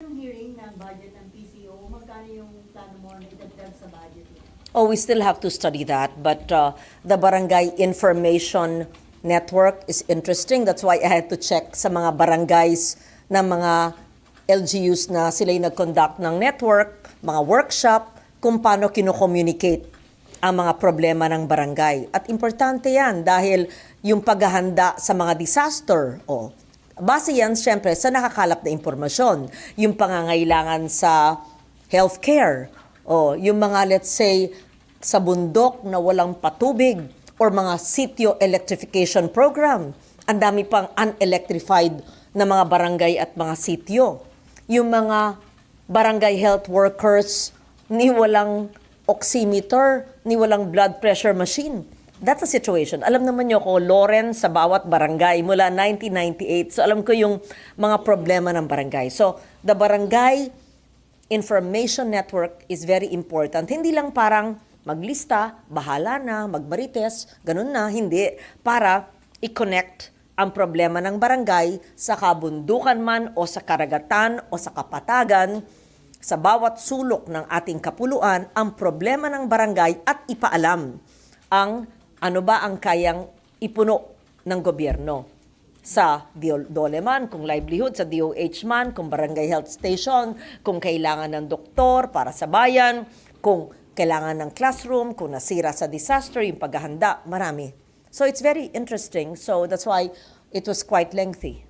Yung hearing ng budget ng PCO, magkano yung plano mo na itagdag sa budget niya? Oh, we still have to study that, but the barangay information network is interesting. That's why I had to check sa mga barangays ng mga LGUs na sila'y nag-conduct ng network, mga workshop, kung paano kino-communicate ang mga problema ng barangay. At importante yan dahil yung paghahanda sa mga disaster, base yan siyempre sa nakakalap na impormasyon. Yung pangangailangan sa healthcare, yung mga let's say sa bundok na walang patubig or mga sitio electrification program. Ang dami pang unelectrified na mga barangay at mga sitio. Yung mga barangay health workers ni walang oximeter, ni walang blood pressure machine. That's a situation. Alam naman niyo ko, Loren, sa bawat barangay mula 1998. So alam ko yung mga problema ng barangay. So the barangay information network is very important. Hindi lang parang maglista, bahala na, magbarites, ganun na. Hindi. Para i-connect ang problema ng barangay sa kabundukan man o sa karagatan o sa kapatagan, sa bawat sulok ng ating kapuluan, ang problema ng barangay at ipaalam ang ano ba ang kayang ipuno ng gobyerno. Sa DOLE man, kung livelihood, sa DOH man, kung barangay health station, kung kailangan ng doktor para sa bayan, kung kailangan ng classroom, kung nasira sa disaster, yung paghahanda, marami. So it's very interesting. So that's why it was quite lengthy.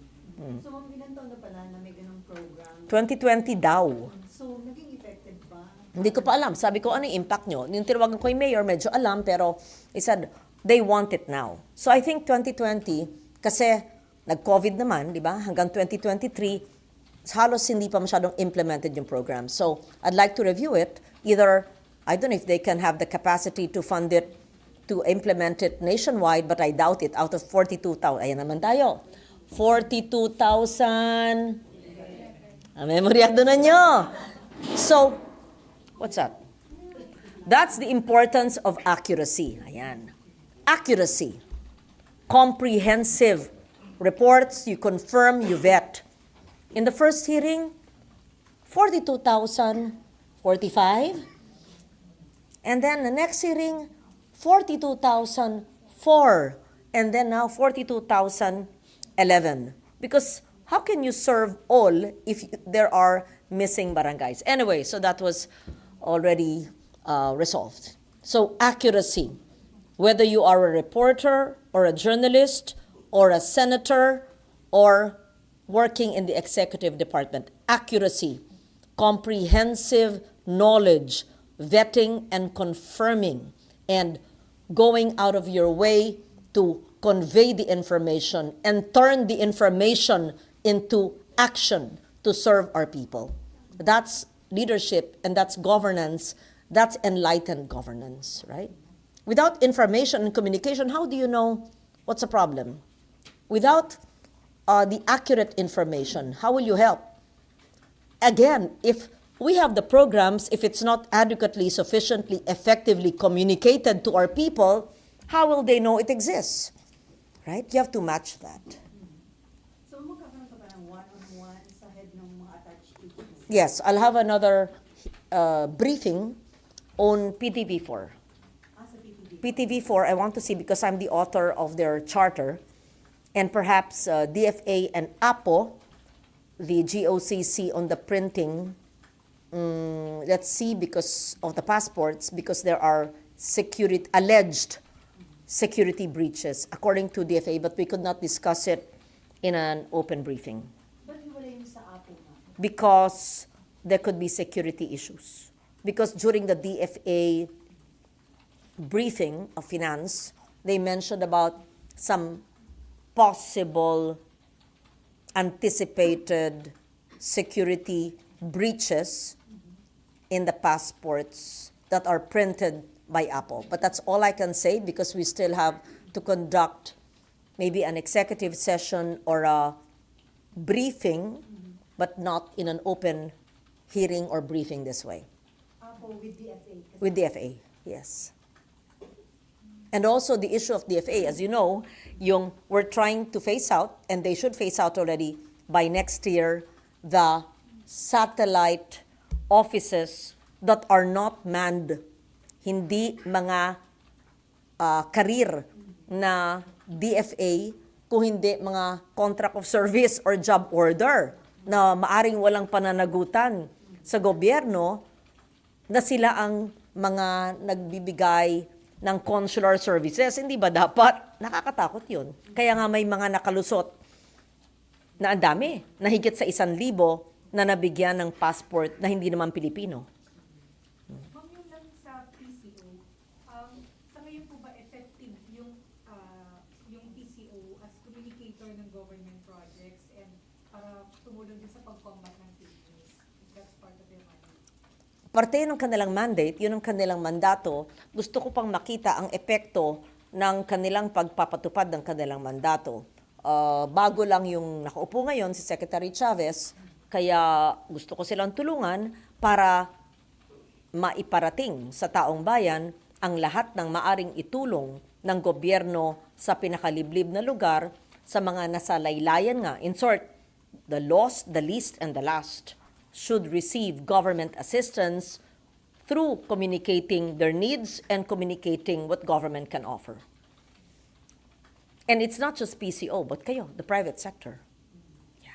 So, ilang taon na pala na may ganung program? 2020 daw. So, naging effective ba? Hindi ko pa alam. Sabi ko, ano yung impact nyo? Yung tinawagan ko yung mayor, medyo alam, pero he said, they want it now. So I think 2020, kasi nag-COVID naman, di ba? Hanggang 2023, halos hindi pa masyadong implemented yung program. So I'd like to review it. Either, I don't know if they can have the capacity to fund it, to implement it nationwide, but I doubt it. Out of 42,000, ayan naman tayo. 42,000. Memoryado na nyo. So, what's that? That's the importance of accuracy. Ayan. Accuracy. Comprehensive reports, you confirm, you vet. In the first hearing, 42,045. And then the next hearing, 42,004. And then now 42,011. Because how can you serve all if there are missing barangays? Anyway, so that was already resolved. So accuracy, whether you are a reporter or a journalist or a senator or working in the executive department, accuracy, comprehensive knowledge, vetting and confirming, and going out of your way to convey the information and turn the information into action to serve our people. That's leadership and that's governance. That's enlightened governance, right? Without information and communication, how do you know what's a problem? Without the accurate information, how will you help? Again, if we have the programs, if it's not adequately, sufficiently, effectively communicated to our people, how will they know it exists? Right? You have to match that. So, magkakaroon ka ba ng one-on-one sa head ng mga attached agencies? Yes, I'll have another briefing on PTV4. Sa PTV? PTV4, I want to see because I'm the author of their charter, and perhaps DFA and APO, the GOCC on the printing, let's see because of the passports, because there are alleged security breaches according to DFA, but we could not discuss it in an open briefing Ba't wala yung sa Apo nga? because there could be security issues. Because during the DFA briefing of finance, they mentioned about some possible anticipated security breaches in the passports that are printed by Apple. But that's all I can say because we still have to conduct maybe an executive session or a briefing, but not in an open hearing or briefing this way. Apo with DFA? With DFA, yes. And also the issue of DFA, as you know, we're trying to phase out, and they should phase out already by next year, the satellite offices that are not manned. Hindi mga karir na DFA, kung hindi mga contract of service or job order na maaring walang pananagutan sa gobyerno na sila ang mga nagbibigay ng consular services. Hindi ba dapat? Nakakatakot yun. Kaya nga may mga nakalusot na ang dami, na higit sa 1,000 na nabigyan ng passport na hindi naman Pilipino. Ma'am, yung lang sa PCO, sa ngayon po ba effective yung PCO as communicator ng government projects and para tumulong din sa pag-combat ng fake news? If that's part of their mandate. Parte ng kanilang mandate, yun ang kanilang mandato. Gusto ko pang makita ang epekto ng kanilang pagpapatupad ng kanilang mandato. Bago lang yung nakaupo ngayon si Secretary Chavez, kaya gusto ko silang tulungan para maiparating sa taong bayan ang lahat ng maaring itulong ng gobyerno sa pinakaliblib na lugar sa mga nasa laylayan nga. In short, the lost, the least, and the last should receive government assistance through communicating their needs and communicating what government can offer. And it's not just PCO, but kayo, the private sector. Yeah.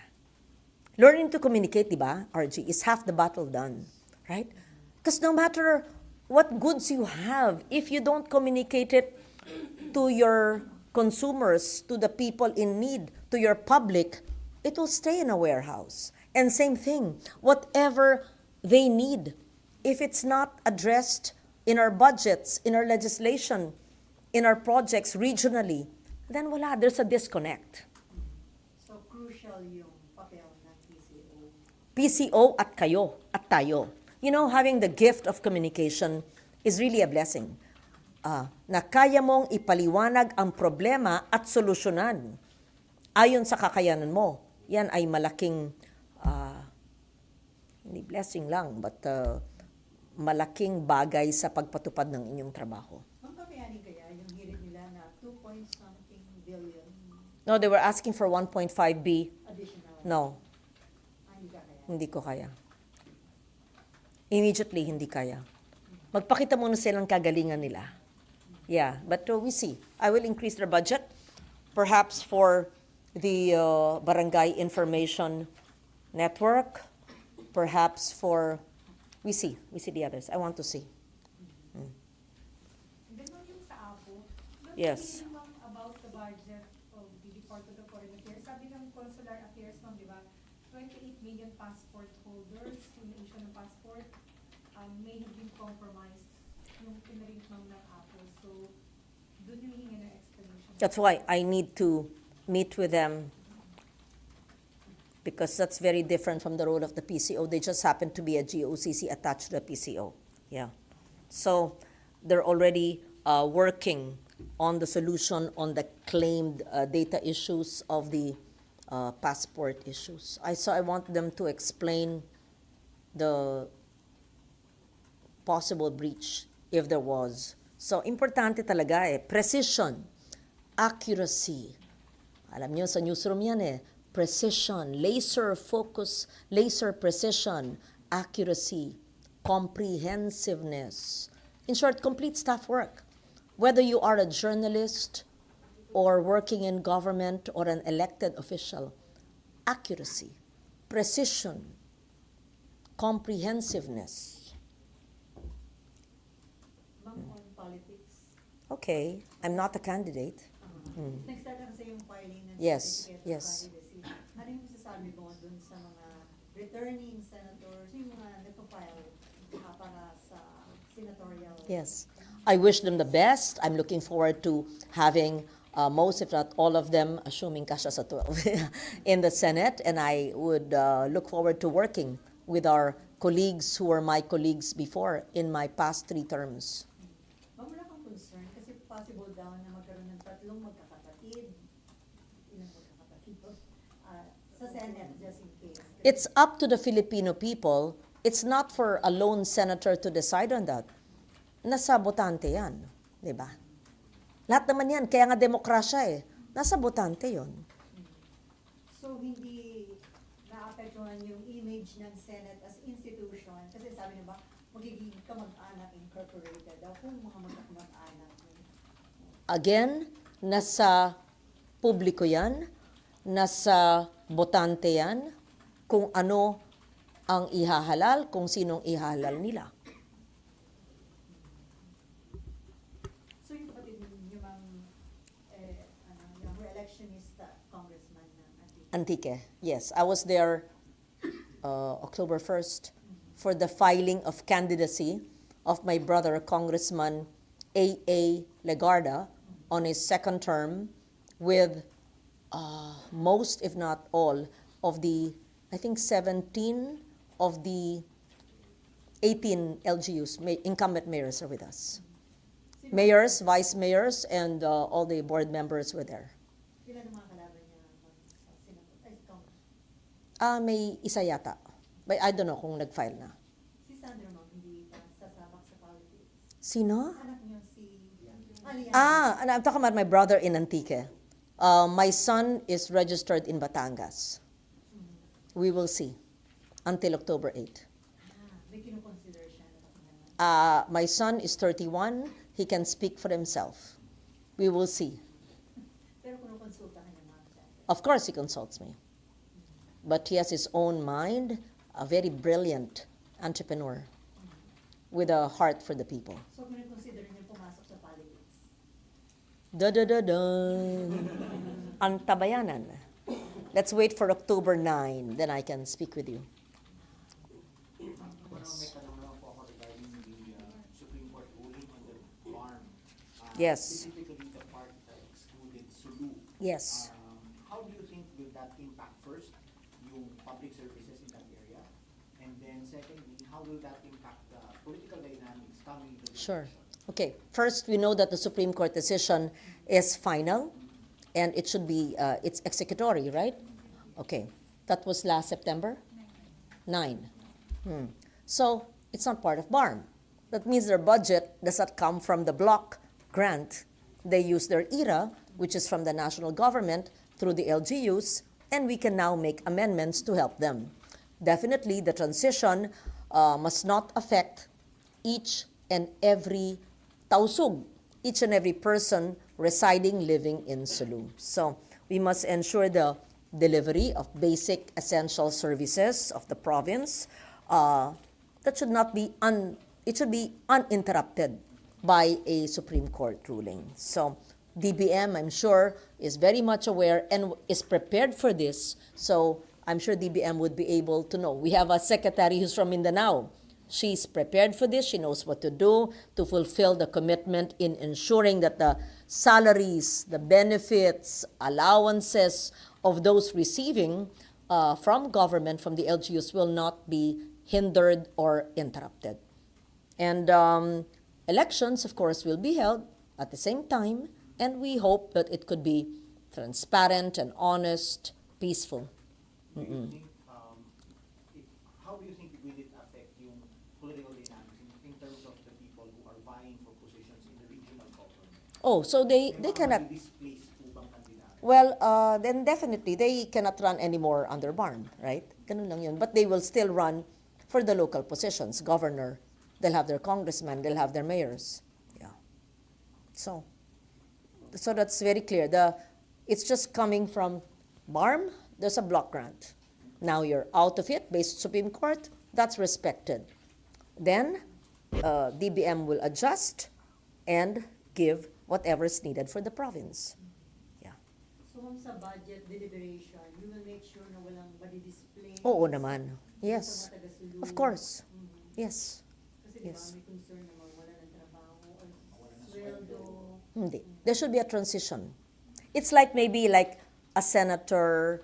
Learning to communicate, di ba, RG, is half the battle done, right? Because no matter what goods you have, if you don't communicate it to your consumers, to the people in need, to your public, it will stay in a warehouse. And same thing, whatever they need, if it's not addressed in our budgets, in our legislation, in our projects regionally, then wala, there's a disconnect. So, crucial yung papel ng PCO. PCO at kayo, at tayo. You know, having the gift of communication is really a blessing. Na kaya mong ipaliwanag ang problema at solusyonan ayon sa kakayanan mo. Yan ay malaking, hindi blessing lang, but malaking bagay sa pagpatupad ng inyong trabaho. Ma'am, kakayanin kaya yung hirit nila na 2-point-something billion No, they were asking for 1.5B. additional? No, Hindi ka kaya? hindi ko kaya. Immediately, hindi kaya. Magpakita muna silang kagalingan nila. Yeah, but we see. I will increase their budget, perhaps for the barangay information network, perhaps for, we see the others. I want to see. And then ma'am, yung sa APO, Yes. ma'am, about the budget of the Department of Foreign Affairs, sabi ng Consular Affairs, ma'am, di ba, 28 million passport holders yung na-issue ng passport may have been compromised yung pinarint ma'am ng APO. So, doon yung hihinga ng explanation. That's why I need to meet with them, because that's very different from the role of the PCO. They just happen to be a GOCC attached to the PCO. Yeah. So they're already working on the solution on the claimed data issues of the passport issues. So I want them to explain the possible breach if there was. So importante talaga precision, accuracy. Alam niyo sa newsroom yan precision, laser focus, laser precision, accuracy, comprehensiveness. In short, complete staff work. Whether you are a journalist or working in government or an elected official, accuracy, precision, comprehensiveness. Ma'am, on politics. Okay, I'm not a candidate. Nag-start na kasi yung filing ng Yes, certificate of yes. candidacy. Ano yung masasabi mo dun sa mga returning senators, yung mga nagpa-file para sa senatorial? Yes. I wish them the best. I'm looking forward to having most, if not all of them, assuming kasya sa 12, in the Senate. And I would look forward to working with our colleagues who were my colleagues before in my past 3 terms. Ma'am, wala kang concern kasi possible daw na magkaroon ng 3 magkakapatid. Ilang magkakapatid po? Sa Senate, just in case. It's up to the Filipino people. It's not for a lone senator to decide on that. Nasa botante yan. Di ba? Lahat naman yan. Kaya nga demokrasya Nasa botante yon. So, hindi naapektuhan yung image ng Senate as institution? Kasi sabi niya ba, magiging kamag-anak incorporated daw kung mga magkamag-anak. Again, nasa publiko yan, nasa botante yan, kung ano ang ihahalal, kung sinong ihahalal nila. So yung kapatid niyo mang yung re-electionist congressman ng Antique, yes. I was there October 1st for the filing of candidacy of my brother, Congressman A.A. Legarda, on his second term with most, if not all, of the, I think 17 of the 18 LGUs, incumbent mayors are with us. Mayors, vice mayors, and all the board members were there. Ilan ang mga kalaban niya sa Senate? Ay, Congress. May isa yata. But I don't know kung nag-file na. Si Sandro Ma'am, hindi pa sasabak sa politics. Sino? Anak niyo si Alian. And I'm talking about my brother in Antique. My son is registered in Batangas. We will see until October 8. May kinukonsider siya na My son is 31. He can speak for himself. We will see. pero kinukonsultahan niya Ma'am siya. Of course, he consults me. But he has his own mind, a very brilliant entrepreneur with a heart for the people. So kinukonsider niya pumasok sa politics. Antabayanan. Let's wait for October 9, then I can speak with you. May tanong naman po ako regarding the Supreme Court ruling on the farm. Yes. Specifically the part that excluded Sulu. Yes. How do you think will that impact first yung public services in that area? And then secondly, how will that impact the political dynamics coming into the Sure. election? Okay. First, we know that the Supreme Court decision is final, and it should be, it's executory, right? Okay. That was last September? 9. So, it's not part of BARM. That means their budget does not come from the block grant. They use their ERA, which is from the national government, through the LGUs, and we can now make amendments to help them. Definitely, the transition must not affect each and every tausug, each and every person residing, living in Sulu. So we must ensure the delivery of basic essential services of the province. That should not be it should be uninterrupted by a Supreme Court ruling. So DBM, I'm sure, is very much aware and is prepared for this. So I'm sure DBM would be able to know. We have a secretary who's from Mindanao. She's prepared for this. She knows what to do to fulfill the commitment in ensuring that the salaries, the benefits, allowances of those receiving from government, from the LGUs, will not be hindered or interrupted. And elections, of course, will be held at the same time, and we hope that it could be transparent and honest, peaceful. Do you think, how do you think will it affect yung political dynamics in terms of the people who are vying for positions in the regional government? Oh, so they May mga cannot. displaced po bang kandidato? Well, then definitely they cannot run anymore under BARM, right? Ganun lang yun. But they will still run for the local positions. Governor, they'll have their congressmen, they'll have their mayors. Yeah. So that's very clear. It's just coming from BARM, there's a block grant. Now you're out of it based Supreme Court, that's respected. Then DBM will adjust and give whatever is needed for the province. So ma'am, sa budget deliberation, you will make sure na walang madi-display. Oo naman. Sa Yes. mga taga-Sulu. Of course. Mhm. Yes. Kasi diba, Yes. may concern na mawala ng trabaho or sweldo. Hindi. There should be a transition. It's like maybe like a senator,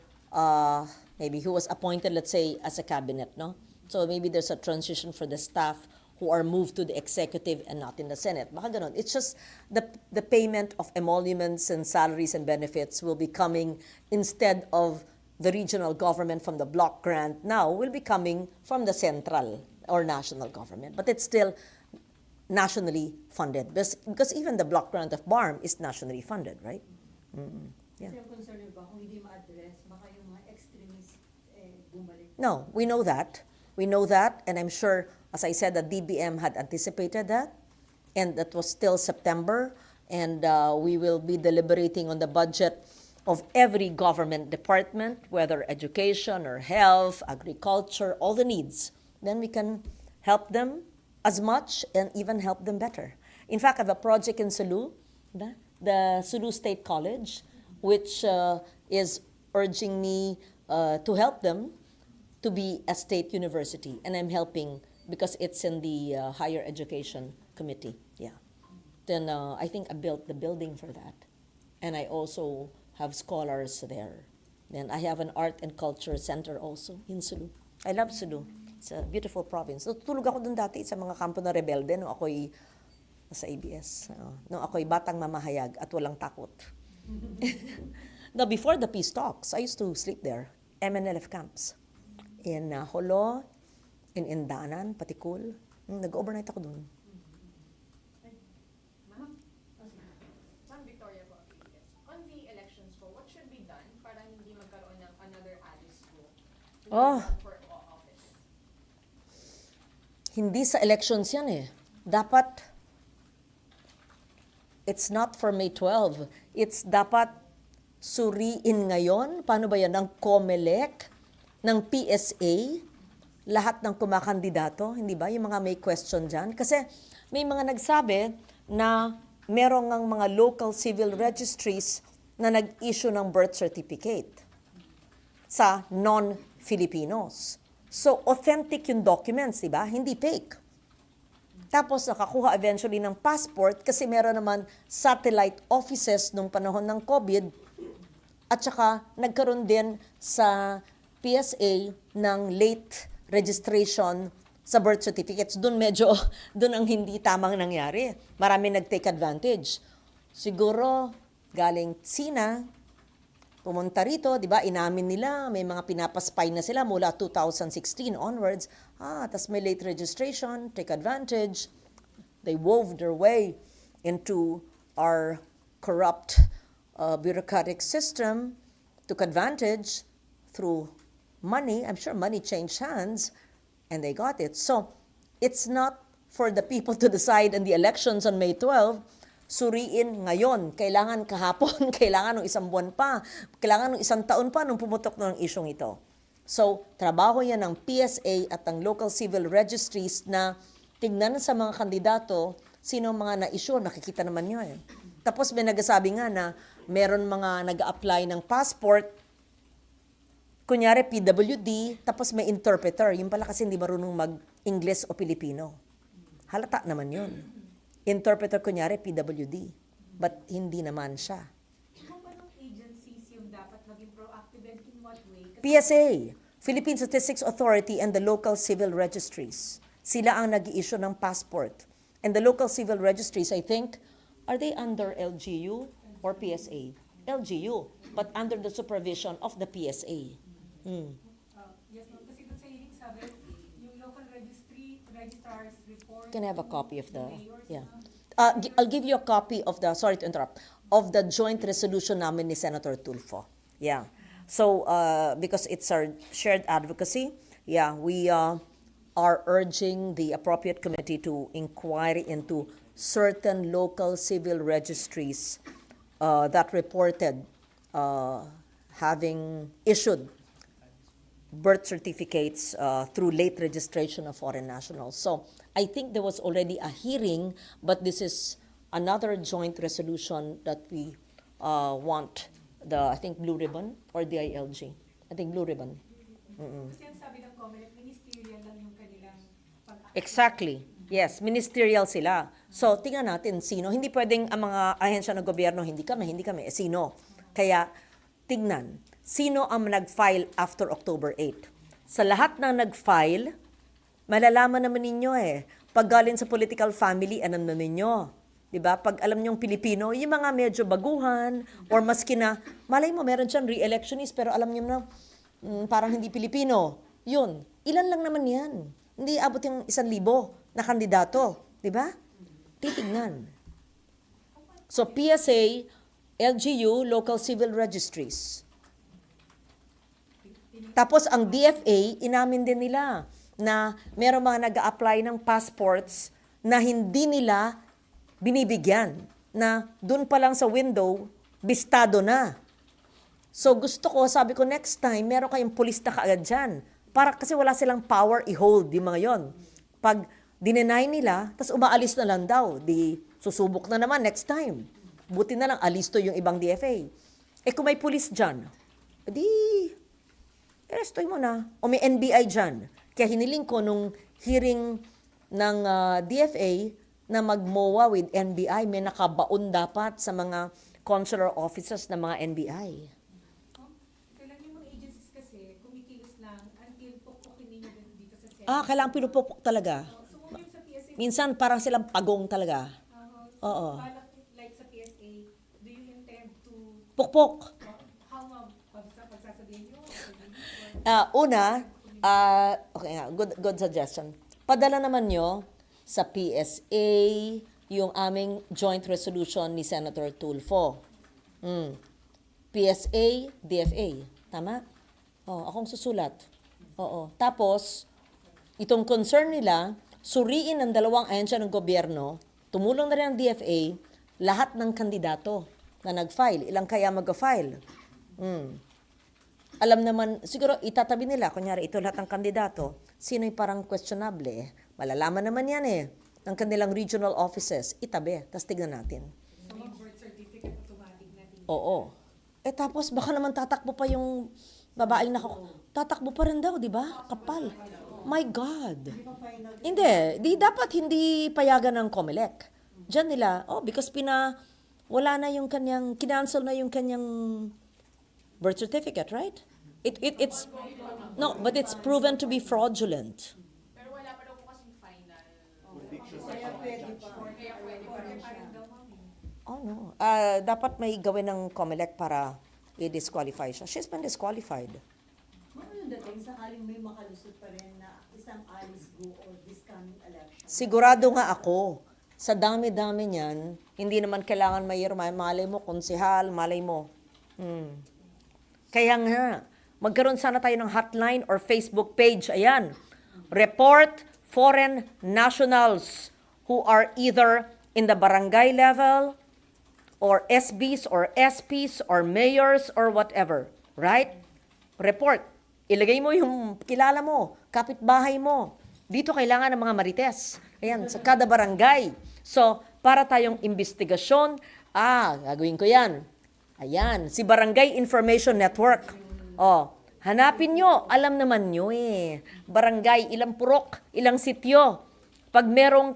maybe who was appointed, let's say, as a cabinet, no? So maybe there's a transition for the staff who are moved to the executive and not in the Senate. Baka ganun. It's just the payment of emoluments and salaries and benefits will be coming instead of the regional government from the block grant now will be coming from the central or national government. But it's still nationally funded because even the block grant of BARM is nationally funded, right? Yeah. Kasi yung concern niyo ba, kung hindi ma-address, baka yung mga extremist No, we know that. We know that, and I'm sure, as I said, the DBM had anticipated that, and that was still September, and we will be deliberating on the budget of every government department, whether education or health, agriculture, all the needs. Then we can help them as much and even help them better. In fact, I have a project in Sulu, the Sulu State College, which is urging me to help them to be a state university, and I'm helping because it's in the higher education committee. Yeah. Then I think I built the building for that, and I also have scholars there. Then I have an art and culture center also in Sulu. I love Sulu. It's a beautiful province. Tutulog ako dun dati sa mga kampo na rebelde nung ako'y sa ABS. Nung ako'y batang mamahayag at walang takot. Now, before the peace talks, I used to sleep there. MNLF camps. In Holo, in Indanan, Patikul. Nag-overnight ako dun. Ma'am Victoria po, yes. On the elections po, what should be done para hindi magkaroon ng another Alice po for office? Hindi sa elections yan eh. Dapat, it's not for May 12. It's dapat suriin ngayon. Paano ba yan? Ng COMELEC, ng PSA, lahat ng kumakandidato, hindi ba? Yung mga may question dyan. Kasi may mga nagsabi na merong ang mga local civil registries na nag-issue ng birth certificate sa non-Filipinos. So, authentic yung documents, di ba? Hindi fake. Tapos, nakakuha eventually ng passport kasi meron naman satellite offices nung panahon ng COVID at saka nagkaroon din sa PSA ng late registration sa birth certificates. Doon ang hindi tamang nangyari. Marami nag-take advantage. Siguro, galing Sina, pumunta rito, di ba, inamin nila, may mga pinapaspy na sila mula 2016 onwards. Tas may late registration, take advantage. They wove their way into our corrupt bureaucratic system, took advantage through money. I'm sure money changed hands, and they got it. So, it's not for the people to decide in the elections on May 12, suriin ngayon. Kailangan kahapon, kailangan ng isang buwan pa, kailangan ng isang taon pa nung pumutok ng isyong ito. So, trabaho yan ng PSA at ng local civil registries na tignan sa mga kandidato sino mga na-issue, nakikita naman nyo eh. Tapos may nagsasabi nga na meron mga nag-a-apply ng passport, kunyari PWD, tapos may interpreter. Yung pala kasi hindi marunong mag-English o Pilipino. Halata naman yun. Interpreter, kunyari PWD. But hindi naman siya. Kung anong agencies yung dapat maging proactive and in what way? PSA, Philippine Statistics Authority, and the local civil registries. Sila ang nag-i-issue ng passport. And the local civil registries, I think, are they under LGU or PSA? LGU, but under the supervision of the PSA. Yes, ma'am. Kasi doon sa hearing sabi, yung local registrars report. Can I have a copy of the, mayors, yeah. ma'am. I'll give you a copy of the, sorry to interrupt, of the joint resolution namin ni Senator Tulfo. Yeah. So, because it's our shared advocacy, yeah, we are urging the appropriate committee to inquire into certain local civil registries that reported having issued birth certificates through late registration of foreign nationals. So I think there was already a hearing, but this is another joint resolution that we want I think Blue Ribbon or DILG. I think Blue Ribbon. Kasi ang sabi ng COMELEC, ministerial lang yung kanilang pag-action. Exactly. Yes, ministerial sila. So, tingnan natin sino. Hindi pwedeng ang mga ahensya ng gobyerno, hindi kami. Sino? Kaya, tingnan. Sino ang nag-file after October 8? Sa lahat ng nag-file, malalaman naman ninyo eh. Pag galing sa political family, alam na ninyo. Diba? Pag alam nyong Pilipino, yung mga medyo baguhan, or maski na, malay mo, meron dyan re-electionist, pero alam nyo na, parang hindi Pilipino. Yun. Ilan lang naman yan. Hindi abot yung 1,000 na kandidato. Diba? Titignan. So, PSA, LGU, local civil registries. Tapos ang DFA, inamin din nila na meron mga nag-a-apply ng passports na hindi nila binibigyan. Na dun pa lang sa window, bistado na. So gusto ko, sabi ko next time, meron kayong pulis na kaagad dyan. Para kasi wala silang power i-hold yung mga yon. Pag dinenay nila, tas umaalis na lang daw, di susubok na naman next time. Buti na lang, alisto yung ibang DFA. Kung may pulis dyan, di, arestoy mo na. O may NBI dyan. Kaya hiniling ko nung hearing ng DFA na mag-MOA with NBI, may nakabaon dapat sa mga consular officers ng mga NBI. Kailangan yung mga agencies kasi, kumikilos lang until pupukin ninyo dito sa Senate. Kailangan pinupukpok talaga. So, kung yung sa PSA, Minsan parang silang pagong talaga. so, Oo. balak, like sa PSA, do you intend to, Pukpok. how pagsasabihin nyo? Una, okay nga, good suggestion. Padala naman nyo sa PSA yung aming joint resolution ni Senator Tulfo. PSA, DFA. Tama? Akong susulat. Oo. Tapos, itong concern nila, suriin ng dalawang ahensya ng gobyerno, tumulong na rin ang DFA, lahat ng kandidato na nag-file. Ilang kaya mag-file? Alam naman, siguro itatabi nila, kunyari ito lahat ng kandidato, sino yung parang questionable Malalaman naman yan ng kanilang regional offices, itabi, tapos tignan natin. So, yung birth certificate automatic na din. Oo. Tapos baka naman tatakbo pa yung babaeng tatakbo pa rin daw, di ba? Kapal. My God. Hindi, dapat hindi payagan ng COMELEC. Diyan nila, because wala na yung kanyang, kinancel na yung kanyang birth certificate, right? It's, no, but it's proven to be fraudulent. Pero wala pa daw po kasing final. Kaya pwede pa. Kaya pwede pa rin siya. No. Dapat may gawin ng COMELEC para i-disqualify siya. She's been disqualified. Ano yung dating sakaling may makalusot pa rin na isang Alice Go or this coming election? Sigurado nga ako, sa dami-dami niyan, hindi naman kailangan mayroon. Malay mo, konsehal, malay mo. Kaya nga, magkaroon sana tayo ng hotline or Facebook page. Ayan, report foreign nationals who are either in the barangay level or SBs or SPs or mayors or whatever. Right? Report. Ilagay mo yung kilala mo, kapitbahay mo. Dito kailangan ng mga marites. Ayan, sa kada barangay. So, para tayong investigasyon, gagawin ko yan. Ayan, si Barangay Information Network. Hanapin nyo, alam naman nyo Barangay, ilang purok, ilang sityo. Pag meron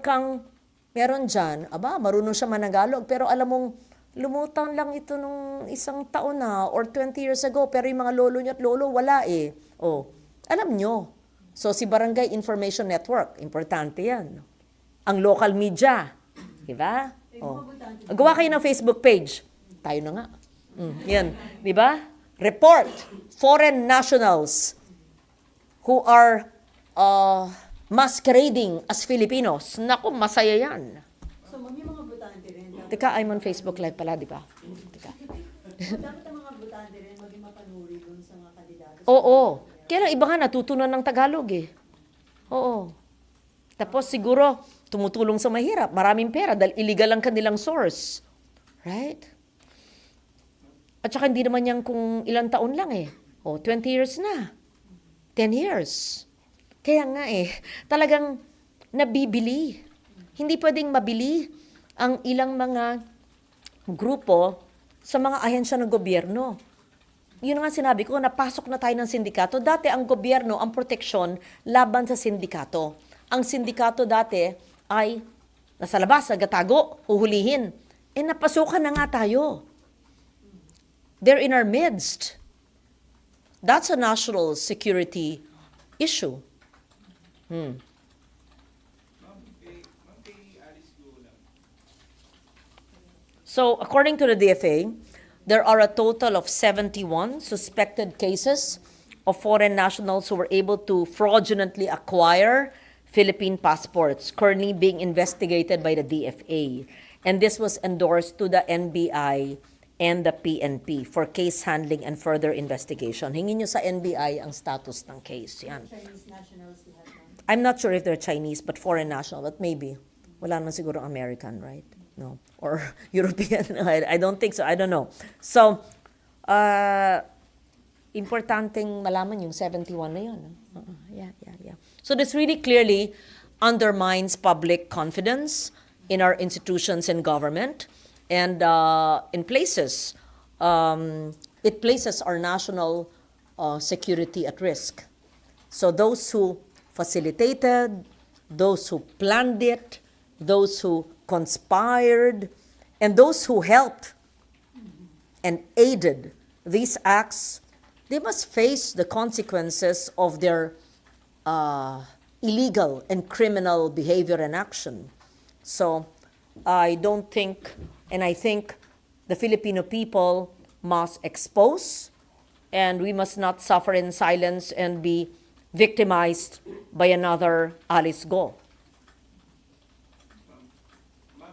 dyan, marunong siya managalog, pero alam mong, lumutang lang ito nung isang taon na or 20 years ago, pero yung mga lolo nyo at lolo, wala alam nyo. So, si Barangay Information Network, importante yan. Ang local media, diba? Gawa kayo ng Facebook page. Tayo na nga. Yan, di ba? Report foreign nationals who are masquerading as Filipinos. Naku, masaya yan. So, may mga butante rin. Teka, I'm on Facebook Live pala, di ba? Teka. Dapat ang mga butante rin maging mapanuri dun sa mga kandidato. Oo. Kaya lang, iba nga natutunan ng Tagalog Oo. Tapos siguro, tumutulong sa mahirap. Maraming pera dahil illegal ang kanilang source. Right? At saka hindi naman yan kung ilang taon lang 20 years na. 10 years. Kaya nga talagang nabibili. Hindi pwedeng mabili ang ilang mga grupo sa mga ahensya ng gobyerno. Yun nga sinabi ko, napasok na tayo ng sindikato. Dati ang gobyerno, ang proteksyon, laban sa sindikato. Ang sindikato dati ay nasa labas, nagatago, huhulihin. Napasukan na nga tayo. They're in our midst. That's a national security issue. So, according to the DFA, there are a total of 71 suspected cases of foreign nationals who were able to fraudulently acquire Philippine passports, currently being investigated by the DFA. And this was endorsed to the NBI and the PNP for case handling and further investigation. Hingin nyo sa NBI ang status ng case. Yan. Chinese nationals lahat nun. I'm not sure if they're Chinese, but foreign national, but maybe. Wala naman siguro American, right? No. Or European. I don't think so. I don't know. So, importanteng malaman yung 71 na yun. Yeah. So this really clearly undermines public confidence in our institutions and government. And in places, it places our national security at risk. So those who facilitated, those who planned it, those who conspired, and those who helped and aided these acts, they must face the consequences of their illegal and criminal behavior and action. So I don't think, and I think the Filipino people must expose, and we must not suffer in silence and be victimized by another Alice Go.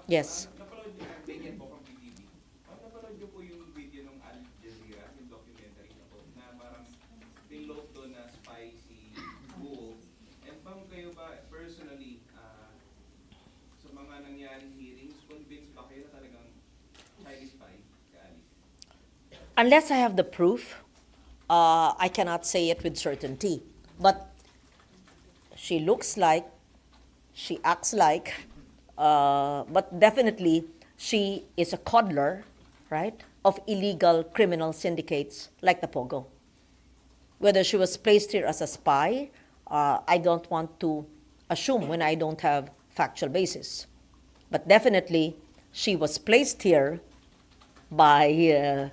Yes. Napanood niyo, ganyan po from PTV. Napanood niyo po yung video ng Al Jazeera, yung documentary na po, na parang tinload doon na spy si Guo. And ma'am, kayo ba personally, sa mga nangyaring hearings, convinced ba kayo na talagang Chinese spy ka Alice? Unless I have the proof, I cannot say it with certainty. But she looks like, she acts like, but definitely she is a coddler, right, of illegal criminal syndicates like the Pogo. Whether she was placed here as a spy, I don't want to assume when I don't have factual basis. But definitely she was placed here by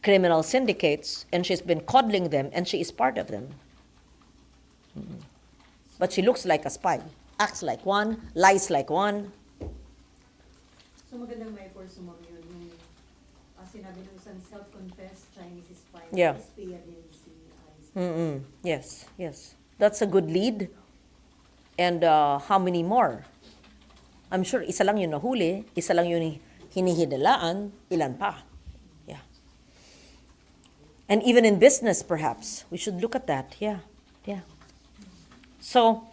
criminal syndicates, and she's been coddling them, and she is part of them. But she looks like a spy, acts like one, lies like one. So magandang may force mo yun, yung sinabi ng isang self-confessed Chinese spy, Yeah. espiya din si Alice. Yes. That's a good lead. And how many more? I'm sure isa lang yung nahuli, isa lang yung hinihidalaan, ilan pa. Yeah. And even in business, perhaps, we should look at that. Yeah. So,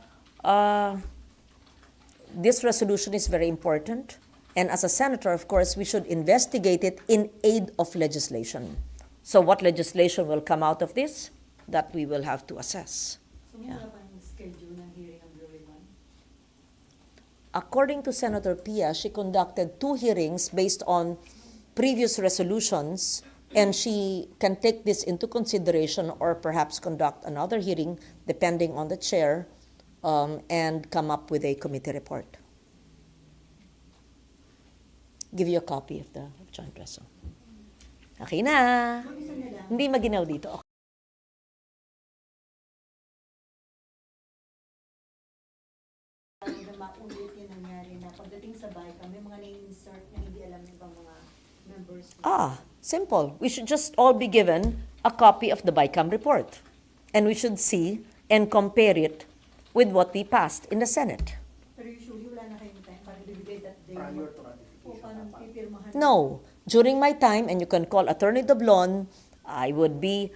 this resolution is very important. And as a senator, of course, we should investigate it in aid of legislation. So what legislation will come out of this? That we will have to assess. So may wala pang schedule ng hearing ang July 1? According to Senator Pia, she conducted 2 hearings based on previous resolutions, and she can take this into consideration or perhaps conduct another hearing depending on the chair and come up with a committee report. Give you a copy of the joint reso. Okay na. Isa na lang. Hindi maginaw dito. Parang na maulit yung nangyari na pagdating sa BICAM, may mga nai-insert na hindi alam ng ibang mga members. Simple. We should just all be given a copy of the BICAM report. And we should see and compare it with what we passed in the Senate. Pero usually wala na kayong time para bibigay that day. Prior to O ratification. paano pipirmahan? No. During my time, and you can call Attorney Doblon, I would be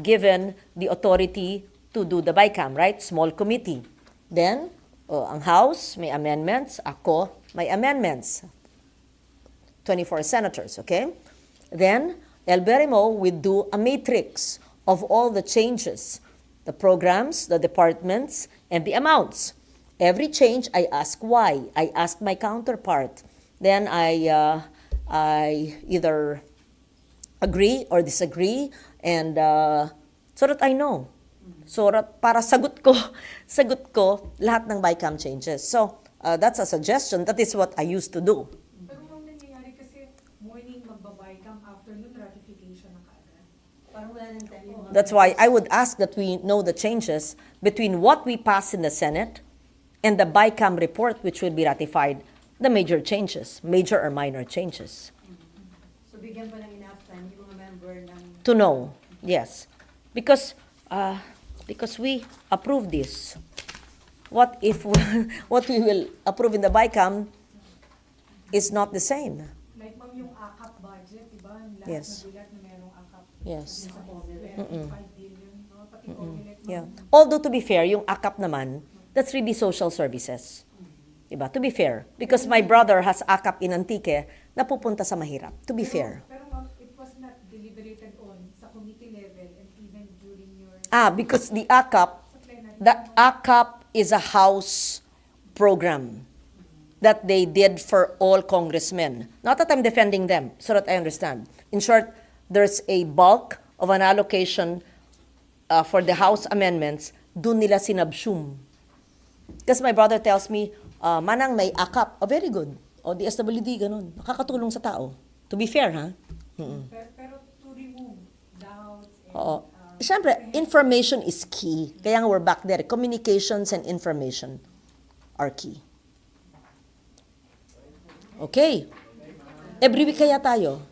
given the authority to do the BICAM, right? Small committee. Then, ang House, may amendments. Ako, may amendments. 24 senators, okay? Then, El Berimo would do a matrix of all the changes, the programs, the departments, and the amounts. Every change, I ask why. I ask my counterpart. Then I either agree or disagree, and so that I know. So that para sagot ko lahat ng BICAM changes. So that's a suggestion. That is what I used to do. Pero ma'am, nangyayari kasi morning magbabaycam, afternoon ratification na kaagad. Parang wala nang time yung mga That's why I would ask that we know the changes between what we pass in the Senate and the BICAM report, which will be ratified, the major changes, major or minor changes. So bigyan pa ng enough time yung mga member ng... To know, yes. Because we approve this. What if what we will approve in the BICAM is not the same? Like ma'am, yung AKAP budget, diba, Yes. nagulat na merong akap. Yes. Sa COMELEC, 5 billion, no? Pati COMELEC, Yeah. no? Although to be fair, yung AKAP naman, that's really social services. Diba? To be fair. Because my brother has AKAP in Antique na pupunta sa mahirap. To be fair. Pero ma'am, it was not deliberated on sa committee level and even during your Because the AKAP, sa plenary. the AKAP is a house program that they did for all congressmen. Not that I'm defending them, so that I understand. In short, there's a bulk of an allocation for the House amendments, dun nila sinabsum. Because my brother tells me, Manang may AKAP. Oh, very good. O, DSWD, ganun. Nakakatulong sa tao. To be fair, ha? Pero to remove doubts and Oo. Siyempre, information is key. Kaya nga we're back there. Communications and information are key. Okay. Every week kaya tayo?